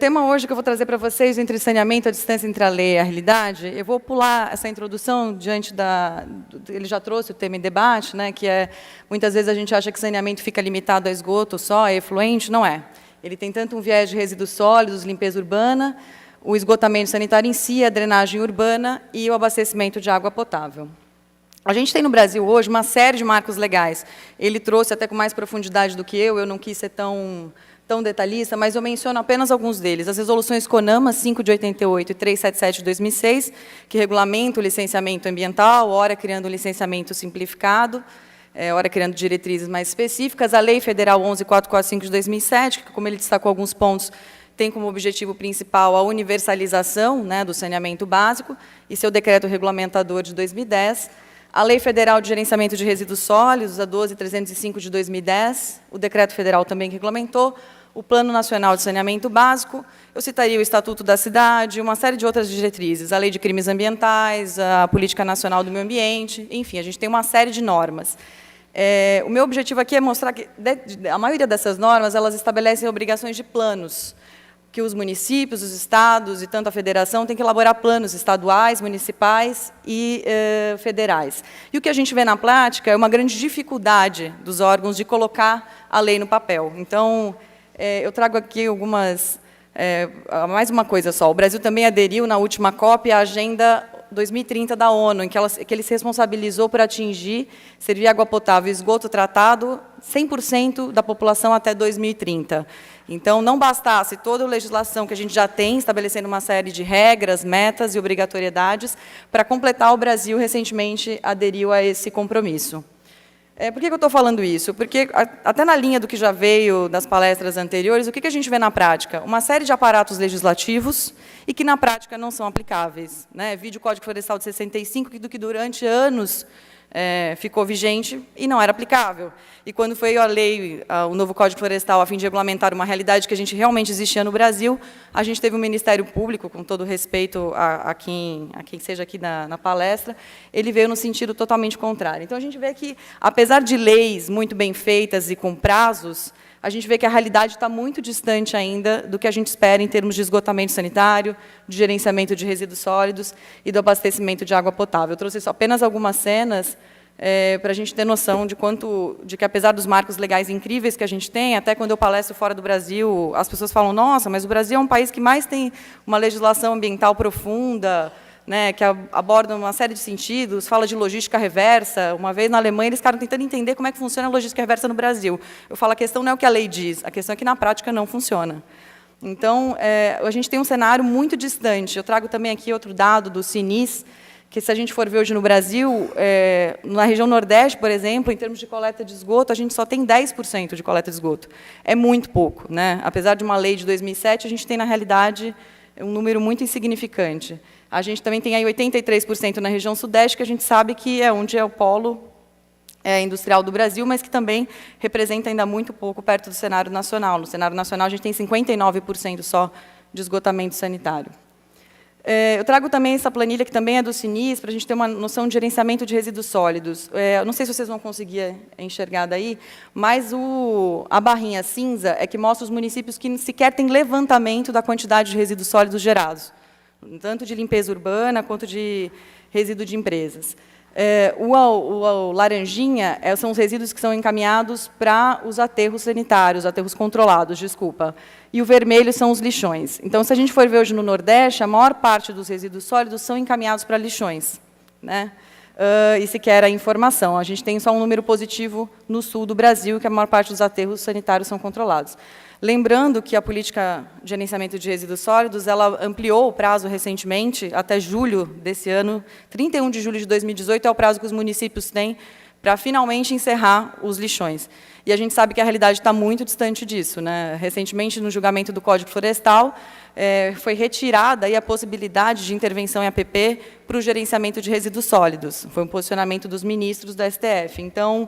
tema hoje que eu vou trazer para vocês, entre saneamento, a distância entre a lei e a realidade, eu vou pular essa introdução diante ele já trouxe o tema em debate, né, que é, muitas vezes a gente acha que saneamento fica limitado a esgoto só, é efluente, não é. Ele tem tanto um viés de resíduos sólidos, limpeza urbana, o esgotamento sanitário em si, a drenagem urbana e o abastecimento de água potável. A gente tem no Brasil hoje uma série de marcos legais. Ele trouxe até com mais profundidade do que eu não quis ser tão detalhista, mas eu menciono apenas alguns deles. As resoluções CONAMA 5 de 88 e 377 de 2006, que regulamentam o licenciamento ambiental, ora criando um licenciamento simplificado, ora criando diretrizes mais específicas. A Lei Federal 11.445 de 2007, que, como ele destacou alguns pontos, tem como objetivo principal a universalização, né, do saneamento básico, e seu decreto regulamentador de 2010. A Lei Federal de Gerenciamento de Resíduos Sólidos, a 12.305 de 2010, o decreto federal também que regulamentou, o Plano Nacional de Saneamento Básico, eu citaria o Estatuto da Cidade, uma série de outras diretrizes, a Lei de Crimes Ambientais, a Política Nacional do Meio Ambiente, enfim, a gente tem uma série de normas. O meu objetivo aqui é mostrar que a maioria dessas normas, elas estabelecem obrigações de planos, que os municípios, os estados e tanto a federação têm que elaborar planos estaduais, municipais e federais. E o que a gente vê na prática é uma grande dificuldade dos órgãos de colocar a lei no papel. Então, eu trago aqui mais uma coisa só. O Brasil também aderiu, na última COP, à Agenda 2030 da ONU, em que ele se responsabilizou por atingir, servir água potável e esgoto tratado 100% da população até 2030. Então, não bastasse toda a legislação que a gente já tem, estabelecendo uma série de regras, metas e obrigatoriedades, para completar, o Brasil recentemente aderiu a esse compromisso. Por que eu estou falando isso? Porque, até na linha do que já veio das palestras anteriores, o que a gente vê na prática? Uma série de aparatos legislativos e que, na prática, não são aplicáveis. Né? Vídeo Código Florestal de 65, que durante anos ficou vigente e não era aplicável. E quando foi a lei, o novo Código Florestal, a fim de regulamentar uma realidade que a gente realmente existia no Brasil, a gente teve um Ministério Público, com todo respeito a quem seja aqui na palestra, ele veio no sentido totalmente contrário. Então, a gente vê que, apesar de leis muito bem feitas e com prazos, a gente vê que a realidade está muito distante ainda do que a gente espera em termos de esgotamento sanitário, de gerenciamento de resíduos sólidos e do abastecimento de água potável. Eu trouxe apenas algumas cenas para a gente ter noção de que, apesar dos marcos legais incríveis que a gente tem, até quando eu palestro fora do Brasil, as pessoas falam, nossa, mas o Brasil é um país que mais tem uma legislação ambiental profunda, né, que aborda uma série de sentidos, fala de logística reversa. Uma vez na Alemanha, eles ficaram tentando entender como é que funciona a logística reversa no Brasil. Eu falo, a questão não é o que a lei diz, a questão é que, na prática, não funciona. Então, a gente tem um cenário muito distante. Eu trago também aqui outro dado do CINIS, que, se a gente for ver hoje no Brasil, na região Nordeste, por exemplo, em termos de coleta de esgoto, a gente só tem 10% de coleta de esgoto. É muito pouco. Né? Apesar de uma lei de 2007, a gente tem, na realidade, um número muito insignificante. A gente também tem aí 83% na região Sudeste, que a gente sabe que é onde é o polo industrial do Brasil, mas que também representa ainda muito pouco perto do cenário nacional. No cenário nacional, a gente tem 59% só de esgotamento sanitário. Eu trago também essa planilha, que também é do CINIS, para a gente ter uma noção de gerenciamento de resíduos sólidos. Não sei se vocês vão conseguir enxergar daí, mas a barrinha cinza é que mostra os municípios que sequer têm levantamento da quantidade de resíduos sólidos gerados, tanto de limpeza urbana quanto de resíduo de empresas. O laranjinha são os resíduos que são encaminhados para os aterros sanitários, aterros controlados, desculpa. E o vermelho são os lixões. Então, se a gente for ver hoje no Nordeste, a maior parte dos resíduos sólidos são encaminhados para lixões. Né? E sequer a informação. A gente tem só um número positivo no sul do Brasil, que a maior parte dos aterros sanitários são controlados. Lembrando que a política de gerenciamento de resíduos sólidos, ela ampliou o prazo recentemente, até julho desse ano, 31 de julho de 2018, é o prazo que os municípios têm para finalmente encerrar os lixões. E a gente sabe que a realidade está muito distante disso. Né? Recentemente, no julgamento do Código Florestal, foi retirada aí a possibilidade de intervenção em APP para o gerenciamento de resíduos sólidos. Foi um posicionamento dos ministros do STF. Então,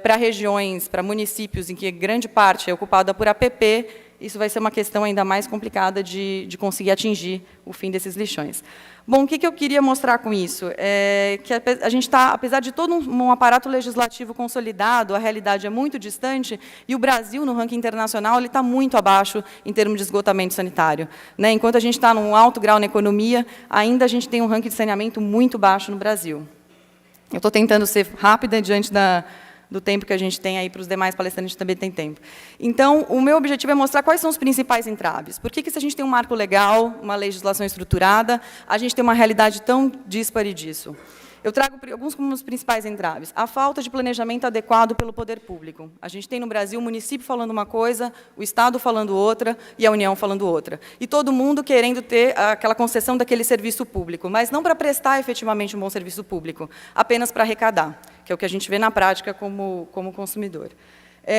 para regiões, para municípios em que grande parte é ocupada por APP, isso vai ser uma questão ainda mais complicada de conseguir atingir o fim desses lixões. Bom, o que eu queria mostrar com isso? É que a gente está, apesar de todo um aparato legislativo consolidado, a realidade é muito distante, e o Brasil, no ranking internacional, ele está muito abaixo em termos de esgotamento sanitário. Né? Enquanto a gente está num alto grau na economia, ainda a gente tem um ranking de saneamento muito baixo no Brasil. Eu estou tentando ser rápida diante do tempo que a gente tem aí para os demais palestrantes também tem tempo. Então, o meu objetivo é mostrar quais são os principais entraves. Por que se a gente tem um marco legal, uma legislação estruturada, a gente tem uma realidade tão díspare disso? Eu trago alguns como os principais entraves. A falta de planejamento adequado pelo poder público. A gente tem no Brasil o município falando uma coisa, o Estado falando outra e a União falando outra. E todo mundo querendo ter aquela concessão daquele serviço público, mas não para prestar efetivamente um bom serviço público, apenas para arrecadar, que é o que a gente vê na prática como consumidor.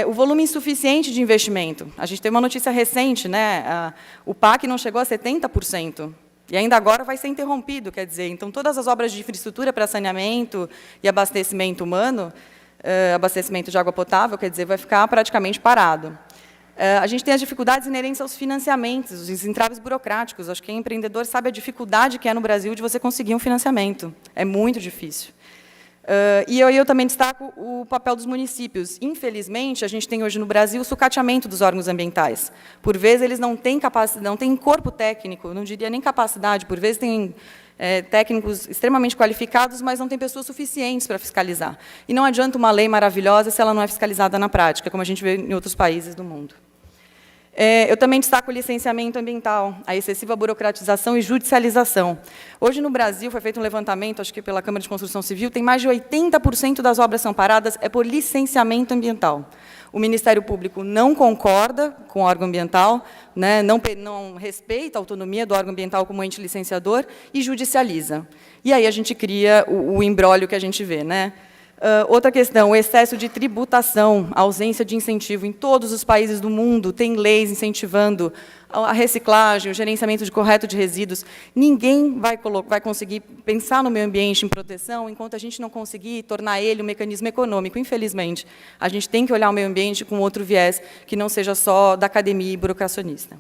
O volume insuficiente de investimento. A gente tem uma notícia recente, né? O PAC não chegou a 70%. E ainda agora vai ser interrompido, quer dizer, então todas as obras de infraestrutura para saneamento e abastecimento humano, abastecimento de água potável, quer dizer, vai ficar praticamente parado. A gente tem as dificuldades inerentes aos financiamentos, os entraves burocráticos. Acho que quem é empreendedor sabe a dificuldade que é no Brasil de você conseguir um financiamento. É muito difícil. E eu também destaco o papel dos municípios. Infelizmente, a gente tem hoje no Brasil o sucateamento dos órgãos ambientais. Por vezes, eles não têm corpo técnico, não diria nem capacidade, por vezes têm técnicos extremamente qualificados, mas não têm pessoas suficientes para fiscalizar. E não adianta uma lei maravilhosa se ela não é fiscalizada na prática, como a gente vê em outros países do mundo. Eu também destaco o licenciamento ambiental, a excessiva burocratização e judicialização. Hoje, no Brasil, foi feito um levantamento, acho que pela Câmara de Construção Civil, tem mais de 80% das obras amparadas por licenciamento ambiental. O Ministério Público não concorda com o órgão ambiental, né, não respeita a autonomia do órgão ambiental como ente licenciador e judicializa. E aí a gente cria o imbróglio que a gente vê, né? Outra questão, o excesso de tributação, a ausência de incentivo. Em todos os países do mundo, tem leis incentivando a reciclagem, o gerenciamento correto de resíduos. Ninguém vai conseguir pensar no meio ambiente em proteção enquanto a gente não conseguir tornar ele um mecanismo econômico. Infelizmente, a gente tem que olhar o meio ambiente com outro viés, que não seja só da academia e burocracionista.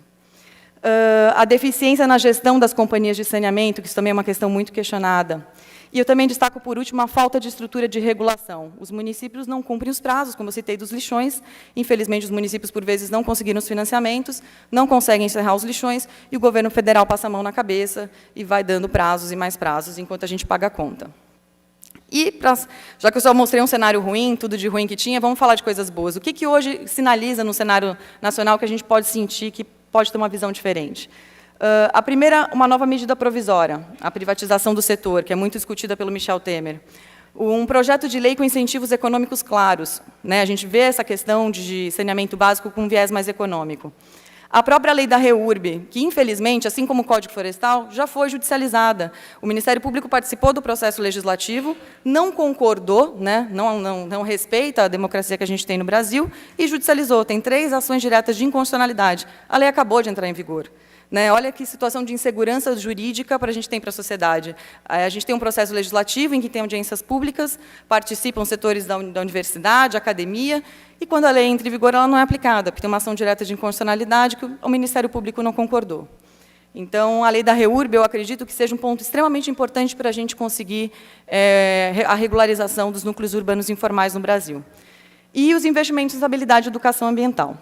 A deficiência na gestão das companhias de saneamento, que isso também é uma questão muito questionada. E eu também destaco, por último, a falta de estrutura de regulação. Os municípios não cumprem os prazos, como eu citei, dos lixões. Infelizmente, os municípios, por vezes, não conseguiram os financiamentos, não conseguem encerrar os lixões, e o governo federal passa a mão na cabeça e vai dando prazos e mais prazos, enquanto a gente paga a conta. E, já que eu só mostrei um cenário ruim, tudo de ruim que tinha, vamos falar de coisas boas. O que hoje sinaliza no cenário nacional que a gente pode sentir que pode ter uma visão diferente? A primeira, uma nova medida provisória, a privatização do setor, que é muito discutida pelo Michel Temer. Um projeto de lei com incentivos econômicos claros. Né? A gente vê essa questão de saneamento básico com um viés mais econômico. A própria lei da REURB, que, infelizmente, assim como o Código Florestal, já foi judicializada. O Ministério Público participou do processo legislativo, não concordou, né? não respeita a democracia que a gente tem no Brasil, e judicializou. Tem 3 ações diretas de inconstitucionalidade. A lei acabou de entrar em vigor. Né? Olha que situação de insegurança jurídica para a gente tem para a sociedade. A gente tem um processo legislativo em que tem audiências públicas, participam setores da universidade, academia, e quando a lei entra em vigor, ela não é aplicada, porque tem uma ação direta de inconstitucionalidade que o Ministério Público não concordou. Então, a lei da REURB, eu acredito que seja um ponto extremamente importante para a gente conseguir a regularização dos núcleos urbanos informais no Brasil. E os investimentos em habilidade e educação ambiental.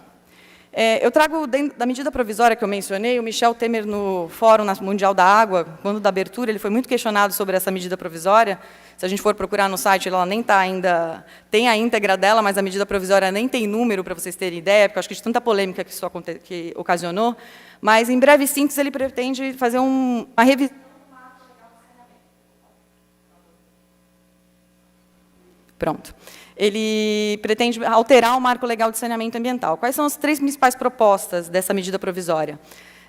Eu trago, da medida provisória que eu mencionei, o Michel Temer, no Fórum Mundial da Água, quando da abertura, ele foi muito questionado sobre essa medida provisória. Se a gente for procurar no site, ela nem está ainda... Tem a íntegra dela, mas a medida provisória nem tem número, para vocês terem ideia, porque eu acho que de tanta polêmica que isso que ocasionou. Mas, em breve síntese, ele pretende fazer uma revisão. Pronto. Ele pretende alterar o marco legal de saneamento ambiental. Quais são as 3 principais propostas dessa medida provisória?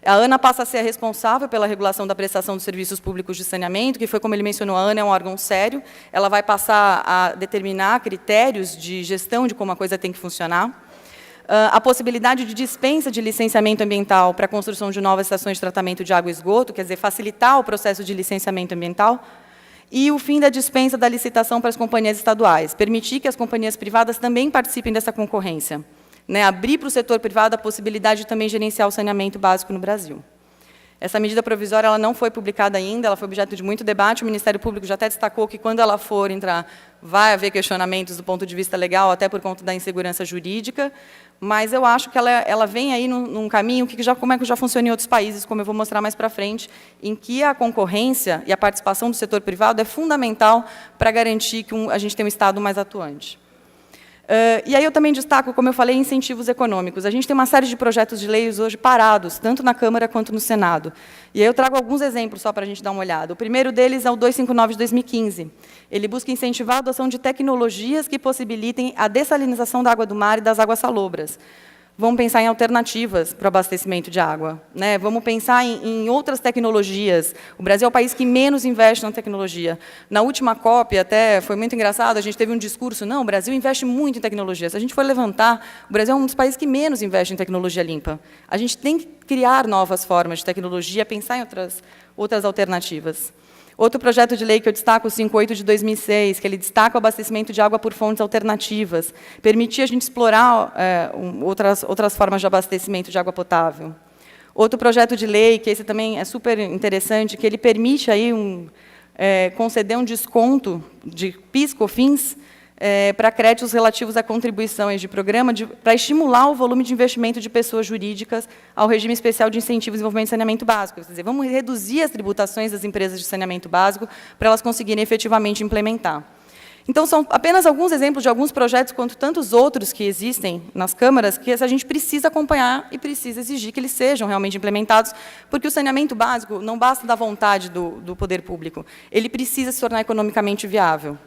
A ANA passa a ser a responsável pela regulação da prestação dos serviços públicos de saneamento, que foi, como ele mencionou, a ANA é um órgão sério. Ela vai passar a determinar critérios de gestão de como a coisa tem que funcionar. A possibilidade de dispensa de licenciamento ambiental para a construção de novas estações de tratamento de água e esgoto, quer dizer, facilitar o processo de licenciamento ambiental. E o fim da dispensa da licitação para as companhias estaduais, permitir que as companhias privadas também participem dessa concorrência. né, abrir para o setor privado a possibilidade de também gerenciar o saneamento básico no Brasil. Essa medida provisória ela não foi publicada ainda, ela foi objeto de muito debate, o Ministério Público já até destacou que, quando ela for entrar, vai haver questionamentos do ponto de vista legal, até por conta da insegurança jurídica, mas eu acho que ela vem aí num caminho como é que já funciona em outros países, como eu vou mostrar mais para frente, em que a concorrência e a participação do setor privado é fundamental para garantir que a gente tenha um Estado mais atuante. E aí eu também destaco, como eu falei, incentivos econômicos. A gente tem uma série de projetos de leis hoje parados, tanto na Câmara quanto no Senado. E aí eu trago alguns exemplos só para a gente dar uma olhada. O primeiro deles é o 259 de 2015. Ele busca incentivar a adoção de tecnologias que possibilitem a dessalinização da água do mar e das águas salobras. Vamos pensar em alternativas para o abastecimento de água, né? Vamos pensar em outras tecnologias. O Brasil é o país que menos investe na tecnologia. Na última COP, até foi muito engraçado, a gente teve um discurso, não, o Brasil investe muito em tecnologia. Se a gente for levantar, o Brasil é um dos países que menos investe em tecnologia limpa. A gente tem que criar novas formas de tecnologia, pensar em outras alternativas. Outro projeto de lei que eu destaco, o 58 de 2006, que ele destaca o abastecimento de água por fontes alternativas, permitir a gente explorar outras formas de abastecimento de água potável. Outro projeto de lei, que esse também é super interessante, que ele permite aí conceder um desconto de PIS/COFINS para créditos relativos a contribuições de programa para estimular o volume de investimento de pessoas jurídicas ao regime especial de incentivos e desenvolvimento de saneamento básico. Quer dizer, vamos reduzir as tributações das empresas de saneamento básico para elas conseguirem efetivamente implementar. Então, são apenas alguns exemplos de alguns projetos, quanto tantos outros que existem nas câmaras, que a gente precisa acompanhar e precisa exigir que eles sejam realmente implementados, porque o saneamento básico não basta da vontade do poder público, ele precisa se tornar economicamente viável.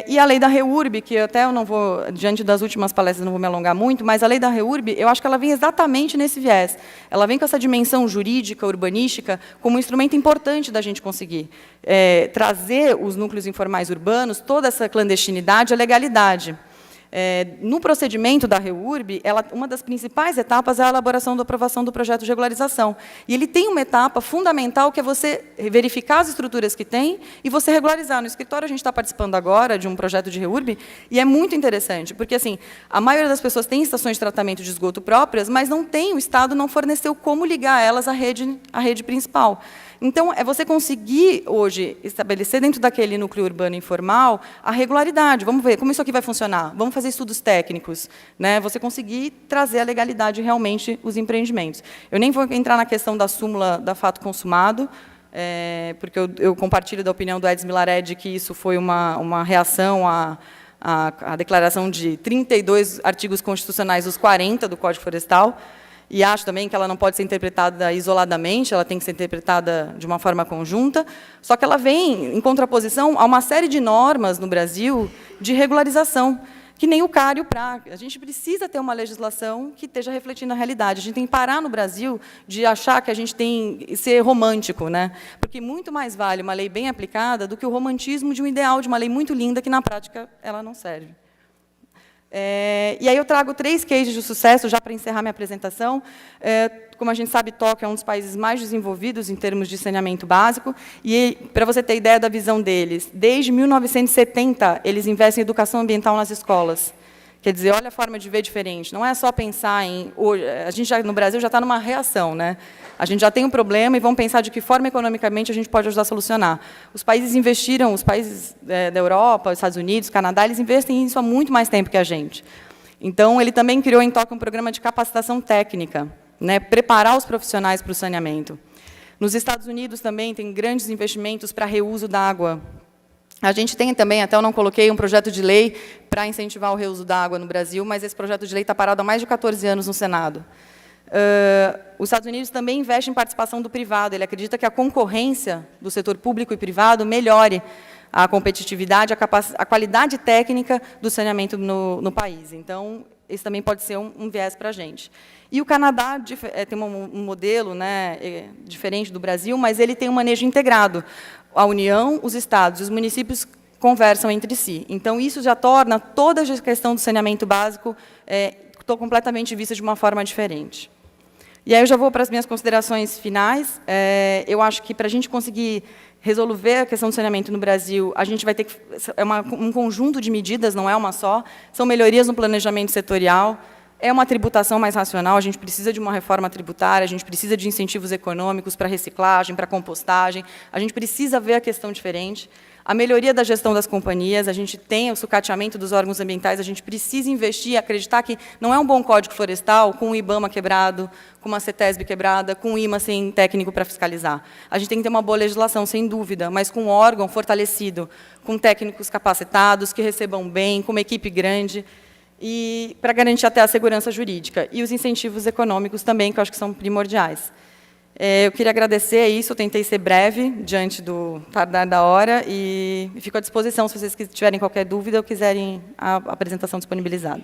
E a lei da REURB, que até eu não vou, diante das últimas palestras, não vou me alongar muito, mas a lei da REURB, eu acho que ela vem exatamente nesse viés. Ela vem com essa dimensão jurídica, urbanística, como um instrumento importante da gente conseguir trazer os núcleos informais urbanos, toda essa clandestinidade, à legalidade. No procedimento da REURB, uma das principais etapas é a elaboração da aprovação do projeto de regularização. E ele tem uma etapa fundamental, que é você verificar as estruturas que tem e você regularizar. No escritório, a gente está participando agora de um projeto de REURB, e é muito interessante, porque assim, a maioria das pessoas tem estações de tratamento de esgoto próprias, mas o Estado não forneceu como ligar elas à rede principal. Então, é você conseguir, hoje, estabelecer dentro daquele núcleo urbano informal a regularidade. Vamos ver como isso aqui vai funcionar. Vamos fazer estudos técnicos, né? Você conseguir trazer a legalidade realmente os empreendimentos. Eu nem vou entrar na questão da súmula da fato consumado, porque eu compartilho da opinião do Edson Milaré de que isso foi uma reação à declaração de 32 artigos constitucionais, os 40 do Código Florestal, e acho também que ela não pode ser interpretada isoladamente, ela tem que ser interpretada de uma forma conjunta, só que ela vem em contraposição a uma série de normas no Brasil de regularização, que nem o CAR e o PRA. A gente precisa ter uma legislação que esteja refletindo a realidade. A gente tem que parar no Brasil de achar que a gente tem que ser romântico, né? Porque muito mais vale uma lei bem aplicada do que o romantismo de um ideal de uma lei muito linda que, na prática, ela não serve. E aí eu trago 3 cases de sucesso, já para encerrar minha apresentação. Como a gente sabe, Tóquio é um dos países mais desenvolvidos em termos de saneamento básico, e, para você ter ideia da visão deles, desde 1970, eles investem em educação ambiental nas escolas. Quer dizer, olha a forma de ver diferente. Não é só pensar em... A gente, no Brasil, já está numa reação, né? A gente já tem um problema e vamos pensar de que forma, economicamente, a gente pode ajudar a solucionar. Os países investiram, os países da Europa, os Estados Unidos, Canadá, eles investem nisso há muito mais tempo que a gente. Então, ele também criou em Tóquio um programa de capacitação técnica, né? Preparar os profissionais para o saneamento. Nos Estados Unidos, também, tem grandes investimentos para reuso da água. A gente tem também, até eu não coloquei, um projeto de lei para incentivar o reuso da água no Brasil, mas esse projeto de lei está parado há mais de 14 anos no Senado. Os Estados Unidos também investe em participação do privado. Ele acredita que a concorrência do setor público e privado melhore a competitividade, a qualidade técnica do saneamento no país. Então, esse também pode ser um viés para a gente. E o Canadá tem um modelo, né, diferente do Brasil, mas ele tem um manejo integrado. A União, os estados e os municípios conversam entre si. Então, isso já torna toda a questão do saneamento básico completamente vista de uma forma diferente. E aí eu já vou para as minhas considerações finais. Eu acho que, para a gente conseguir resolver a questão do saneamento no Brasil, a gente vai ter que... um conjunto de medidas, não é uma só. São melhorias no planejamento setorial, é uma tributação mais racional, a gente precisa de uma reforma tributária, a gente precisa de incentivos econômicos para reciclagem, para compostagem, a gente precisa ver a questão diferente. A melhoria da gestão das companhias, a gente tem o sucateamento dos órgãos ambientais, a gente precisa investir e acreditar que não é um bom código florestal com o IBAMA quebrado, com uma CETESB quebrada, com o IMA sem técnico para fiscalizar. A gente tem que ter uma boa legislação, sem dúvida, mas com um órgão fortalecido, com técnicos capacitados, que recebam bem, com uma equipe grande, e para garantir até a segurança jurídica. E os incentivos econômicos também, que eu acho que são primordiais. Eu queria agradecer isso, eu tentei ser breve, diante do tardar da hora, e fico à disposição, se vocês tiverem qualquer dúvida ou quiserem a apresentação disponibilizada.